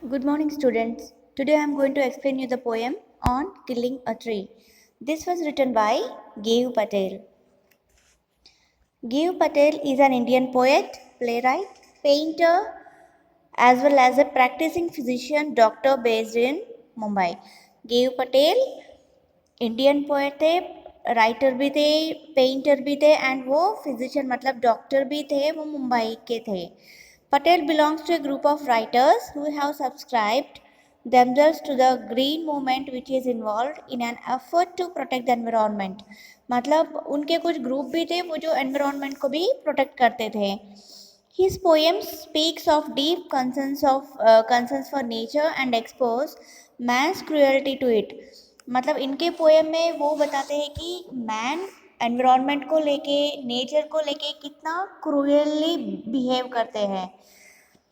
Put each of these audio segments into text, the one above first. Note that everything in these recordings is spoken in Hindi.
Good morning, students. Today I am going to explain you the poem on killing a tree. This was written by Geev Patel. Geev Patel is an Indian poet, playwright, painter, as well as a practicing physician doctor based in Mumbai. Geev Patel Indian poet थे, राइटर भी थे, पेंटर भी थे एंड वो फिजिशियन मतलब डॉक्टर भी थे, वो मुंबई के थे. Patel belongs to a group of writers who have subscribed themselves to the green movement which is involved in an effort to protect the environment. मतलब उनके कुछ ग्रुप भी थे वो जो एनवायरनमेंट को भी प्रोटेक्ट करते थे. His poem speaks of deep concerns for nature and expose man's cruelty to it. मतलब इनके पोएम में वो बताते हैं कि मैन एनवायरनमेंट को लेके, नेचर को लेके कितना क्रूयली बिहेव करते हैं.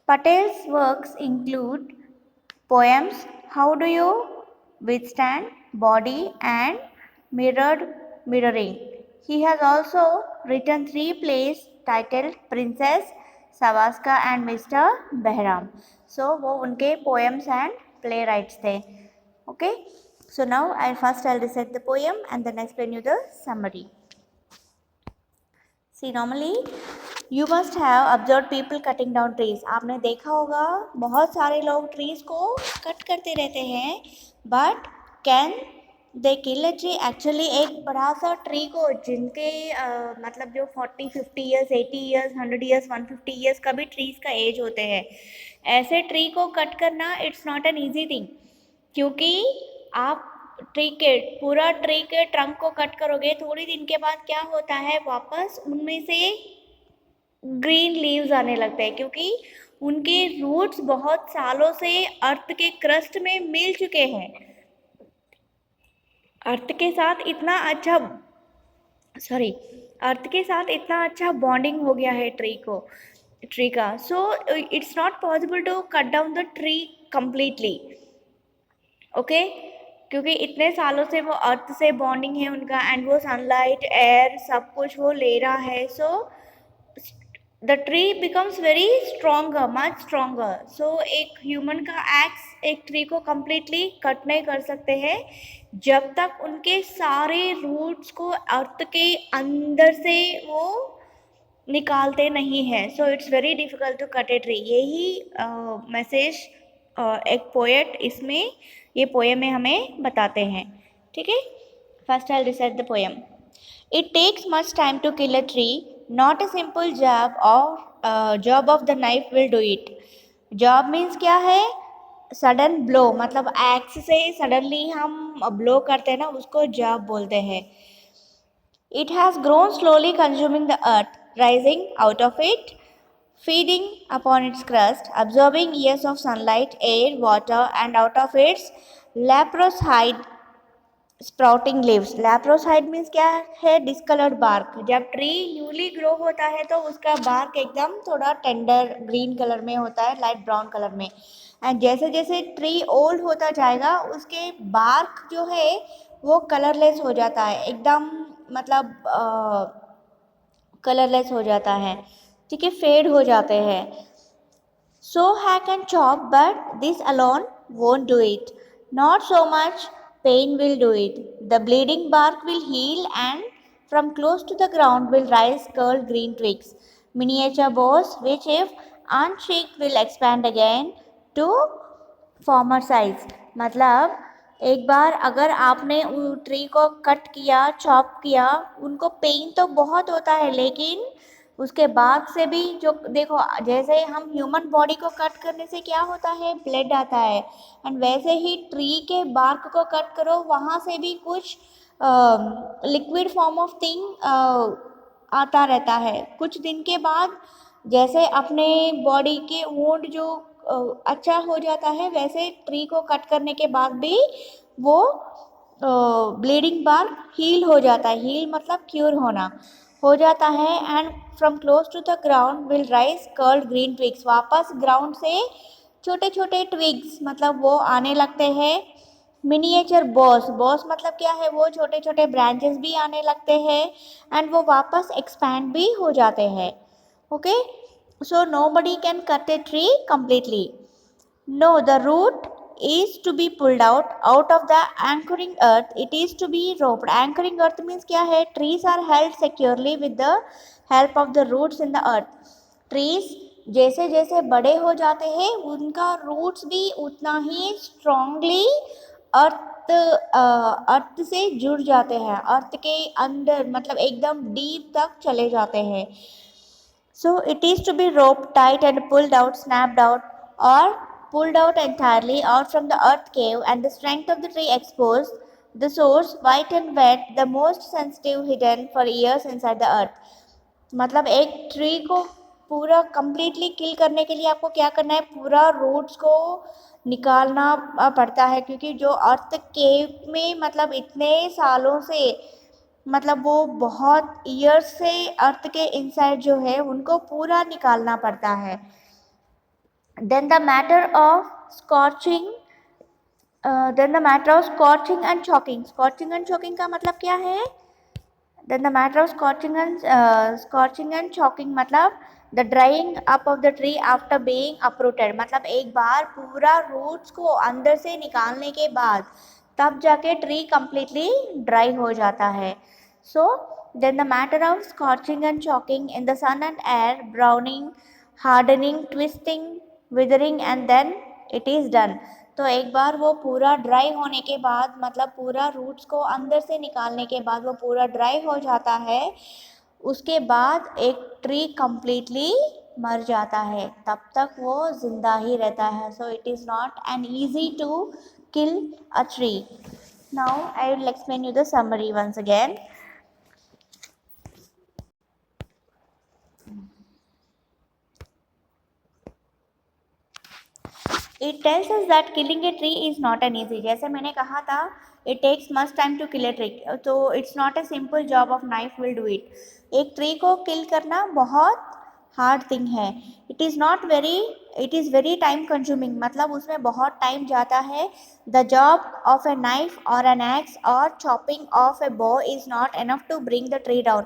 Patels works include poems How Do You Withstand, Body and Mirroring. He has also written 3 plays titled Princess, Savaska and Mr. Behram. So वो उनके poems and playwrights थे. Okay. So now I'll recite the poem and then explain you the summary. See, normally you must have observed people cutting down trees. आपने देखा होगा बहुत सारे लोग trees को कट करते रहते हैं. But can they kill a tree? Actually एक बड़ा सा tree को जिनके मतलब जो 40, 50 years, 80 years, 100 years, 150 years का भी trees का age होते हैं, ऐसे tree को कट करना it's not an easy thing. क्योंकि आप पूरा ट्री के ट्रंक को कट करोगे, थोड़ी दिन के बाद क्या होता है, वापस उनमें से ग्रीन लीव्स आने लगते हैं क्योंकि उनके रूट्स बहुत सालों से अर्थ के क्रस्ट में मिल चुके हैं. अर्थ के साथ इतना अच्छा बॉन्डिंग हो गया है ट्री का. So it's not possible to cut down the tree completely. Okay, क्योंकि इतने सालों से वो अर्थ से बॉन्डिंग है उनका एंड वो सनलाइट, एयर सब कुछ वो ले रहा है. So the tree becomes very stronger, much stronger. So एक ह्यूमन का एक्स एक ट्री को कम्प्लीटली कट नहीं कर सकते हैं जब तक उनके सारे रूट्स को अर्थ के अंदर से वो निकालते नहीं है. So it's very difficult to cut a tree. यही मैसेज एक पोएट इसमें ये पोएम में हमें बताते हैं. ठीक है. First I will recite the poem. It takes much time to kill a tree, not a simple job of the knife will do it. Job means क्या है, सडन ब्लो, मतलब एक्स से सडनली हम ब्लो करते हैं ना, उसको जॉब बोलते हैं. It has grown slowly, consuming the earth, rising out of it, feeding upon its crust, absorbing years of sunlight, air, water, and out of its leprous hide sprouting leaves. Leprous hide means क्या है, डिस्कलर्ड बार्क. जब ट्री न्यूली ग्रो होता है तो उसका बार्क एकदम थोड़ा टेंडर ग्रीन कलर में होता है, लाइट ब्राउन कलर में. एंड जैसे जैसे ट्री ओल्ड होता जाएगा उसके बार्क जो है वो कलरलेस हो जाता है, एकदम मतलब कलरलेस हो जाता है. ठीक है, फेड हो जाते हैं. So hack and chop, but this alone won't do it. Not so much pain will do it. The bleeding bark will heal, and from close to the ground will rise curled green twigs, miniature boughs, which if unchecked will expand again to former size. मतलब एक बार अगर आपने उन ट्री को कट किया, चॉप किया, उनको पेन तो बहुत होता है, लेकिन उसके बाद से भी जो देखो, जैसे हम ह्यूमन बॉडी को कट करने से क्या होता है, ब्लड आता है. एंड वैसे ही ट्री के बार्क को कट करो, वहाँ से भी कुछ लिक्विड फॉर्म ऑफ थिंग आता रहता है. कुछ दिन के बाद जैसे अपने बॉडी के वुंड जो अच्छा हो जाता है, वैसे ट्री को कट करने के बाद भी वो ब्लीडिंग बार्क हील हो जाता है. हील मतलब क्यूर होना हो जाता है. And from close to the ground will rise curled green twigs. वापस ग्राउंड से छोटे छोटे ट्विग्स मतलब वो आने लगते हैं. मिनिएचर बॉस मतलब क्या है, वो छोटे छोटे ब्रांचेस भी आने लगते हैं एंड वो वापस एक्सपैंड भी हो जाते हैं. Okay, so nobody can cut a tree completely. No, the root is to be pulled out of the anchoring earth. It is to be roped. Anchoring earth means क्या है? Trees are held securely with the help of the roots in the earth. Trees जैसे जैसे बड़े हो जाते हैं उनका रूट्स भी उतना ही स्ट्रांगली अर्थ अर्थ से जुड़ जाते हैं, अर्थ के अंदर मतलब एकदम डीप तक चले जाते हैं. So it is to be roped tight and pulled out, snapped out, or pulled out entirely out from the earth cave, and the strength of the tree exposed, the source, white and wet, the most sensitive, hidden for years inside the earth. मतलब एक ट्री को पूरा कंप्लीटली किल करने के लिए आपको क्या करना है? पूरा रूट्स को निकालना पड़ता है, क्योंकि जो अर्थ केव में मतलब इतने सालों से मतलब वो बहुत ईयर्स से अर्थ के इनसाइड जो है उनको पूरा निकालना पड़ता है. Then the matter of scorching and choking. Scorching and choking का मतलब क्या है? Then the matter of scorching and choking मतलब the drying up of the tree after being uprooted. मतलब एक बार पूरा रूट्स को अंदर से निकालने के बाद तब जाके ट्री कंप्लीटली ड्राई हो जाता है. So then the matter of scorching and choking in the sun and air, browning, hardening, twisting, withering and then it is done. तो एक बार वो पूरा ड्राई होने के बाद मतलब पूरा रूट्स को अंदर से निकालने के बाद वो पूरा ड्राई हो जाता है, उसके बाद एक ट्री कंप्लीटली मर जाता है, तब तक वो जिंदा ही रहता है. So it is not an easy to kill a tree. Now I will explain you the summary once again. It tells us that killing a tree is not an easy. जैसे मैंने कहा था it takes much time to kill a tree. तो it's not a simple job of knife will do it. एक ट्री को किल करना बहुत हार्ड थिंग है. It is very time consuming. मतलब उसमें बहुत टाइम जाता है. The job of a knife और एन एक्स और chopping of a bough is not enough to bring the tree down.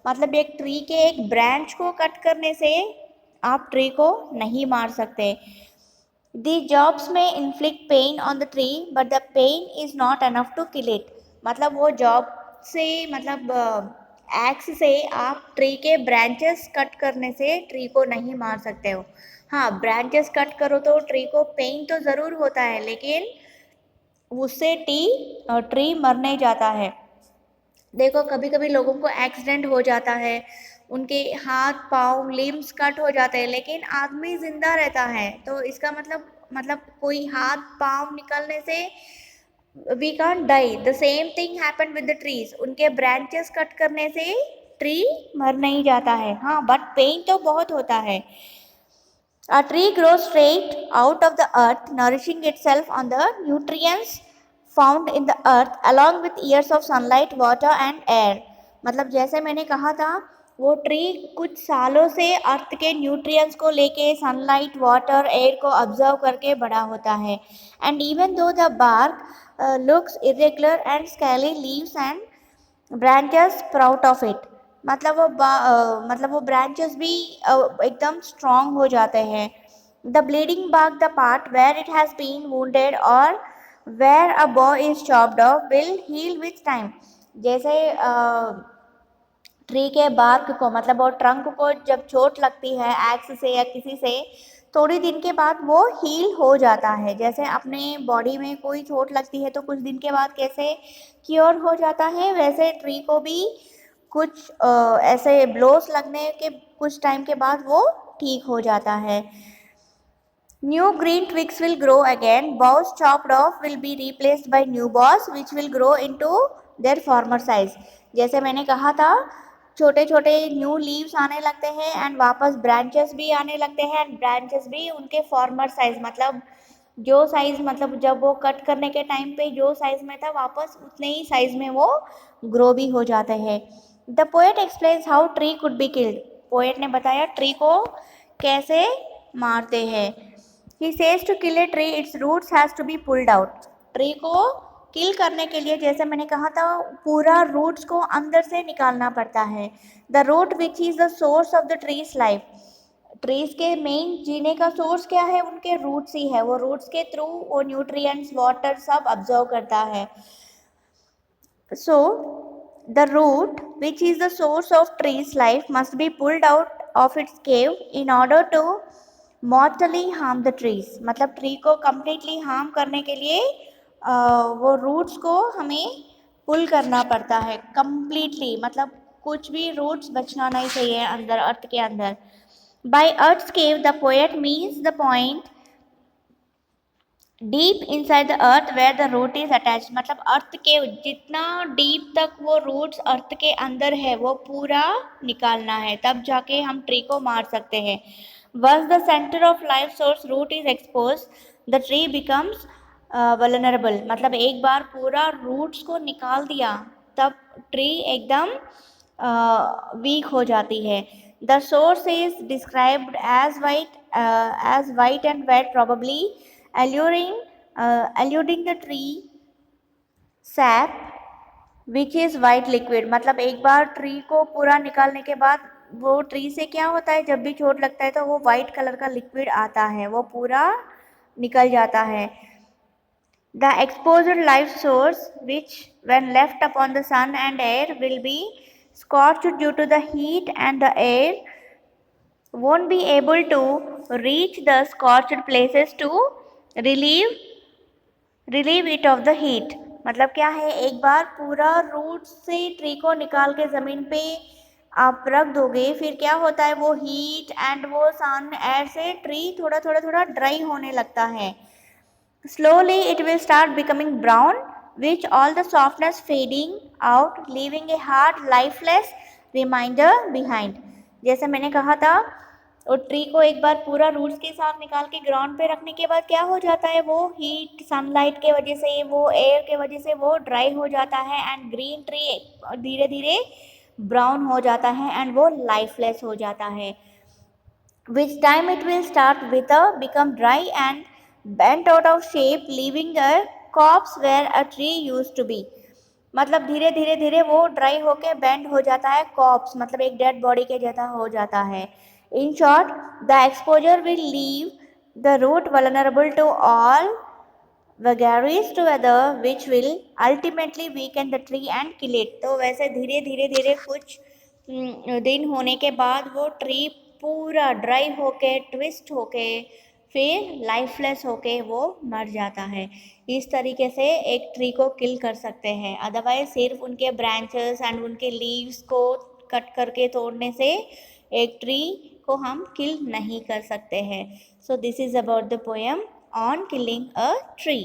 मतलब एक ट्री के एक ब्रांच को कट करने से आप ट्री को नहीं मार सकते. The jobs may inflict pain on the tree, but the pain is not enough to kill it. मतलब वो जॉब से मतलब एक्स से आप ट्री के ब्रांचेस कट करने से ट्री को नहीं मार सकते हो. हाँ, ब्रांचेस कट करो तो ट्री को पेन तो ज़रूर होता है, लेकिन उससे ट्री मर नहीं जाता है. देखो कभी कभी लोगों को एक्सीडेंट हो जाता है, उनके हाथ पाँव लिम्स कट हो जाते हैं, लेकिन आदमी जिंदा रहता है. तो इसका मतलब कोई हाथ पाँव निकलने से we can't die. The same thing happen with the trees. उनके ब्रांचेस कट करने से ट्री मर नहीं जाता है. हाँ, बट पेन तो बहुत होता है. A tree grows straight out of the earth, nourishing itself on the nutrients found in the earth along with years of sunlight, water and air. मतलब जैसे मैंने कहा था वो ट्री कुछ सालों से अर्थ के न्यूट्रिएंट्स को लेके सनलाइट, वाटर, एयर को ऑब्जर्व करके बड़ा होता है. And even though the bark looks irregular and scaly, leaves and branches sprout off it. मतलब वो ब्रांचेस भी एकदम स्ट्रॉन्ग हो जाते हैं. The bleeding bark, the part where it has been wounded और where a bough is chopped off will heal with time. जैसे ट्री के बार्क को मतलब वो ट्रंक को जब चोट लगती है एक्स से या किसी से, थोड़ी दिन के बाद वो हील हो जाता है. जैसे अपने बॉडी में कोई चोट लगती है तो कुछ दिन के बाद कैसे क्योर हो जाता है, वैसे ट्री को भी कुछ ऐसे ब्लोस लगने के कुछ टाइम के बाद वो ठीक हो जाता है. New green twigs will grow again. Boughs chopped off will be replaced by new boughs which will grow into their former size. जैसे मैंने कहा था छोटे छोटे न्यू लीव्स आने लगते हैं एंड वापस ब्रांचेस भी आने लगते हैं एंड ब्रांचेस भी उनके फॉर्मर साइज मतलब जो साइज मतलब जब वो कट करने के टाइम पे जो साइज में था वापस उतने ही साइज में वो ग्रो भी हो जाते हैं. The poet explains how tree could be killed. Poet ने बताया ट्री को कैसे मारते हैं. He says to kill a tree, its roots has to be pulled out. Tree को किल करने के लिए जैसे मैंने कहा था पूरा रूट्स को अंदर से निकालना पड़ता है. The root which is the source of the tree's life. Trees के मेन जीने का सोर्स क्या है, उनके रूट्स ही है, वो रूट्स के थ्रू वो न्यूट्रिएंट्स वाटर सब अब्जॉर्व करता है. So the root which is the source of tree's life must be pulled out of its cave in order to mortally harm the trees. मतलब ट्री को completely harm करने के लिए वो रूट्स को हमें पुल करना पड़ता है completely, मतलब कुछ भी रूट्स बचना नहीं चाहिए अंदर अर्थ के अंदर. By earth's cave the poet means the point deep inside the earth where the root is attach. मतलब अर्थ के जितना डीप तक वो रूट्स अर्थ के अंदर है वो पूरा निकालना है, तब जाके हम ट्री को मार सकते हैं. Once the centre of life source root is expose the tree becomes vulnerable. मतलब एक बार पूरा रूट्स को निकाल दिया तब ट्री एकदम वीक हो जाती है. The source is described as white and wet, probably alluding the tree sap which is white liquid. मतलब एक बार ट्री को पूरा निकालने के बाद वो ट्री से क्या होता है, जब भी चोट लगता है तो वो वाइट कलर का लिक्विड आता है, वो पूरा निकल जाता है. The exposed life source which when left upon the sun and air will be scorched due to the heat and the air won't be able to reach the scorched places to relieve it of the heat. मतलब क्या है, एक बार पूरा रूट से ट्री को निकाल के ज़मीन पे आप रख दोगे, फिर क्या होता है वो हीट एंड वो सन एयर से ट्री थोड़ा ड्राई होने लगता है. Slowly it will start becoming brown, which all the softness fading out, leaving a hard, lifeless reminder behind. जैसे मैंने कहा था, और ट्री को एक बार पूरा रूट्स के साथ निकाल के ग्राउंड पे रखने के बाद क्या हो जाता है, वो हीट सनलाइट के वजह से, वो एयर के वजह से वो ड्राई हो जाता है एंड ग्रीन ट्री धीरे धीरे ब्राउन हो जाता है एंड वो लाइफलेस हो जाता है. Which time it will start wither, become dry and bent out of shape, leaving a corpse where a tree used to be. मतलब धीरे धीरे वो ड्राई होके बेंड हो जाता है, कॉप्स मतलब एक डेड बॉडी के जैसा हो जाता है. In short, the exposure will leave the root vulnerable to all vagaries to weather, which will ultimately weaken the tree and kill it. तो वैसे धीरे धीरे कुछ दिन होने के बाद वो ट्री पूरा ड्राई होके ट्विस्ट होके फिर लाइफलेस होके वो मर जाता है. इस तरीके से एक ट्री को किल कर सकते हैं. अदरवाइज सिर्फ उनके ब्रांचेस एंड उनके लीव्स को कट करके तोड़ने से एक ट्री को हम किल नहीं कर सकते हैं. So this is about the poem on killing a tree.